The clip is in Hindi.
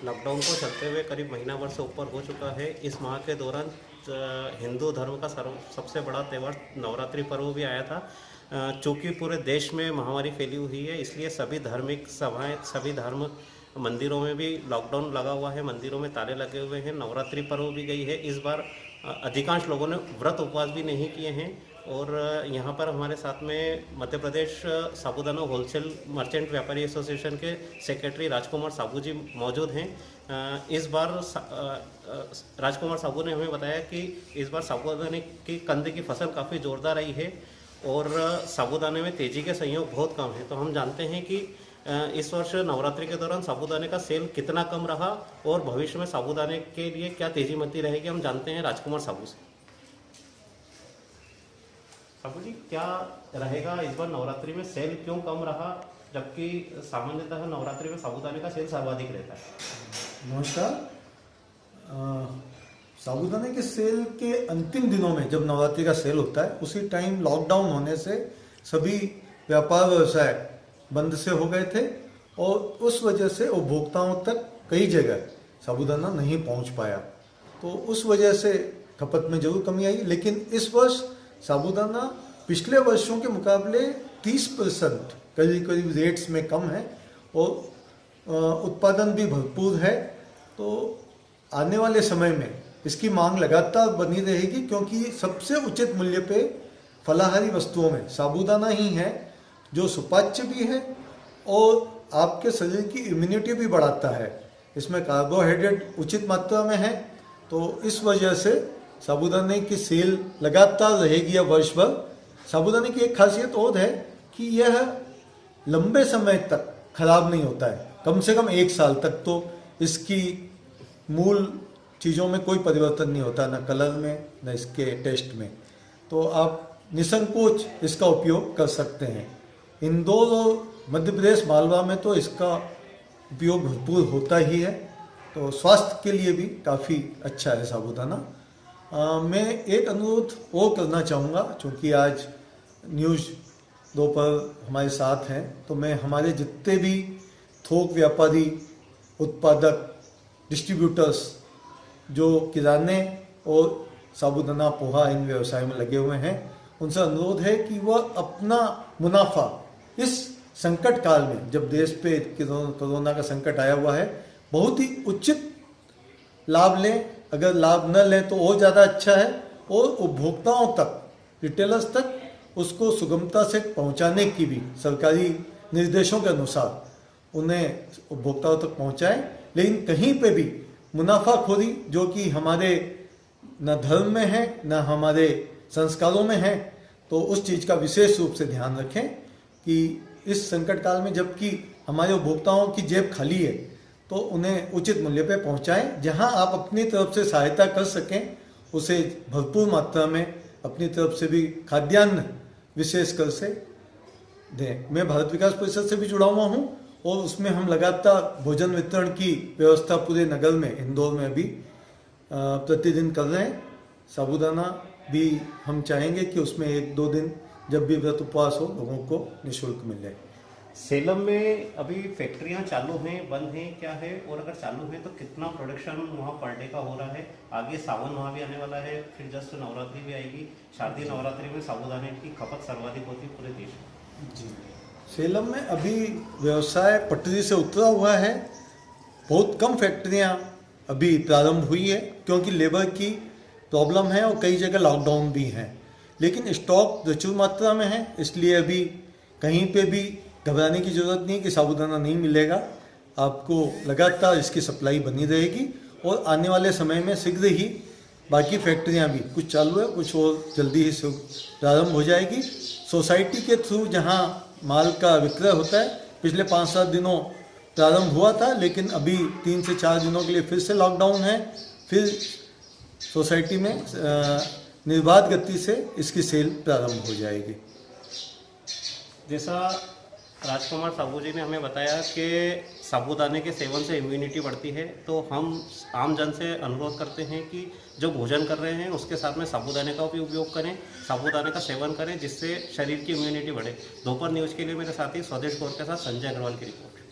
लॉकडाउन को चलते हुए करीब महीना भर से ऊपर हो चुका है। इस माह के दौरान हिंदू धर्म का सबसे बड़ा त्यौहार नवरात्रि पर्व भी आया था। चूँकि पूरे देश में महामारी फैली हुई है, इसलिए सभी धार्मिक सभाएं, सभी धर्म मंदिरों में भी लॉकडाउन लगा हुआ है, मंदिरों में ताले लगे हुए हैं। नवरात्रि पर्व भी गई है। इस बार अधिकांश लोगों ने व्रत उपवास भी नहीं किए हैं। और यहाँ पर हमारे साथ में मध्य प्रदेश साबूदाना होलसेल मर्चेंट व्यापारी एसोसिएशन के सेक्रेटरी राजकुमार साबू जी मौजूद हैं। इस बार राजकुमार साबू ने हमें बताया कि इस बार साबूदाने की कंद की फसल काफ़ी ज़ोरदार रही है और साबूदाने में तेज़ी के संयोग बहुत कम है। तो हम जानते हैं कि इस वर्ष नवरात्रि के दौरान साबूदाने का सेल कितना कम रहा और भविष्य में साबूदाने के लिए क्या तेजी मती रहेगी, हम जानते हैं राजकुमार साबू से। साबू जी, क्या रहेगा इस बार नवरात्रि में सेल क्यों कम रहा, जबकि सामान्यतः नवरात्रि में साबूदाने का सेल सर्वाधिक रहता है? नमस्कार। साबूदाने के सेल के अंतिम दिनों में जब नवरात्रि का सेल होता है, उसी टाइम लॉकडाउन होने से सभी व्यापार व्यवसाय बंद से हो गए थे और उस वजह से उपभोक्ताओं तक कई जगह साबूदाना नहीं पहुंच पाया। तो उस वजह से खपत में जरूर कमी आई। लेकिन इस वर्ष साबूदाना पिछले वर्षों के मुकाबले 30% करीब करीब रेट्स में कम है और उत्पादन भी भरपूर है। तो आने वाले समय में इसकी मांग लगातार बनी रहेगी, क्योंकि सबसे उचित मूल्य पे फलाहारी वस्तुओं में साबूदाना ही है जो सुपाच्य भी है और आपके शरीर की इम्यूनिटी भी बढ़ाता है। इसमें कार्बोहाइड्रेट उचित मात्रा में है। तो इस वजह से साबूदाने की सेल लगातार रहेगी या वर्ष भर। साबूदाने की एक खासियत और है कि यह लंबे समय तक खराब नहीं होता है, कम से कम 1 साल तक। तो इसकी मूल चीज़ों में कोई परिवर्तन नहीं होता, ना कलर में ना इसके टेस्ट में। तो आप निसंकोच इसका उपयोग कर सकते हैं। इंदौर और मध्य प्रदेश मालवा में तो इसका उपयोग भरपूर होता ही है। तो स्वास्थ्य के लिए भी काफ़ी अच्छा है साबूदाना। मैं एक अनुरोध और करना चाहूँगा, चूँकि आज न्यूज़ दोपहर हमारे साथ हैं, तो मैं हमारे जितने भी थोक व्यापारी, उत्पादक, डिस्ट्रीब्यूटर्स जो किराने और साबूदाना पोहा इन व्यवसाय में लगे हुए हैं, उनसे अनुरोध है कि वह अपना मुनाफा इस संकट काल में, जब देश पे कोरोना का संकट आया हुआ है, बहुत ही उचित लाभ लें। अगर लाभ न लें तो और ज़्यादा अच्छा है। और उपभोक्ताओं तक, रिटेलर्स तक उसको सुगमता से पहुंचाने की भी सरकारी निर्देशों के अनुसार उन्हें उपभोक्ताओं तक पहुंचाएं। लेकिन कहीं पे भी मुनाफाखोरी, जो कि हमारे न धर्म में है न हमारे संस्कारों में है, तो उस चीज़ का विशेष रूप से ध्यान रखें कि इस संकट काल में जबकि हमारे उपभोक्ताओं की जेब खाली है, तो उन्हें उचित मूल्य पे पहुंचाएं। जहां आप अपनी तरफ से सहायता कर सकें, उसे भरपूर मात्रा में अपनी तरफ से भी खाद्यान्न विशेषकर से दें। मैं भारत विकास परिषद से भी जुड़ा हुआ हूं और उसमें हम लगातार भोजन वितरण की व्यवस्था पूरे नगर में, इंदौर में भी प्रतिदिन कर रहे हैं। साबूदाना भी हम चाहेंगे कि उसमें 1-2 दिन जब भी व्रत उपवास हो, लोगों को निःशुल्क मिले। सेलम में अभी फैक्ट्रियां चालू हैं, बंद हैं, क्या है? और अगर चालू है तो कितना प्रोडक्शन वहाँ पर डे का हो रहा है? आगे सावन वहाँ भी आने वाला है, फिर जस्ट नवरात्रि भी आएगी। शारदीय नवरात्रि में साबूदाने की खपत सर्वाधिक होती है पूरे देश में। जी, सेलम में अभी व्यवसाय पटरी से उतरा हुआ है। बहुत कम फैक्ट्रियाँ अभी प्रारंभ हुई है, क्योंकि लेबर की प्रॉब्लम है और कई जगह लॉकडाउन भी हैं। लेकिन स्टॉक प्रचुर मात्रा में है, इसलिए अभी कहीं पे भी घबराने की ज़रूरत नहीं कि साबूदाना नहीं मिलेगा। आपको लगातार इसकी सप्लाई बनी रहेगी और आने वाले समय में शीघ्र ही बाकी फैक्ट्रियां भी, कुछ चालू है, कुछ और जल्दी ही प्रारंभ हो जाएगी। सोसाइटी के थ्रू जहां माल का विक्रय होता है, पिछले 5-7 दिनों प्रारंभ हुआ था, लेकिन अभी 3 से 4 दिनों के लिए फिर से लॉकडाउन है। फिर सोसाइटी में निर्बाध गति से इसकी सेल प्रारंभ हो जाएगी। जैसा राजकुमार साबू जी ने हमें बताया कि साबूदाने के सेवन से इम्यूनिटी बढ़ती है, तो हम आम जन से अनुरोध करते हैं कि जो भोजन कर रहे हैं उसके साथ में साबूदाने का भी उपयोग करें, साबूदाने का सेवन करें, जिससे शरीर की इम्यूनिटी बढ़े। दोपहर न्यूज़ के लिए मेरे साथी स्वदेश कौर के साथ संजय अग्रवाल की रिपोर्ट।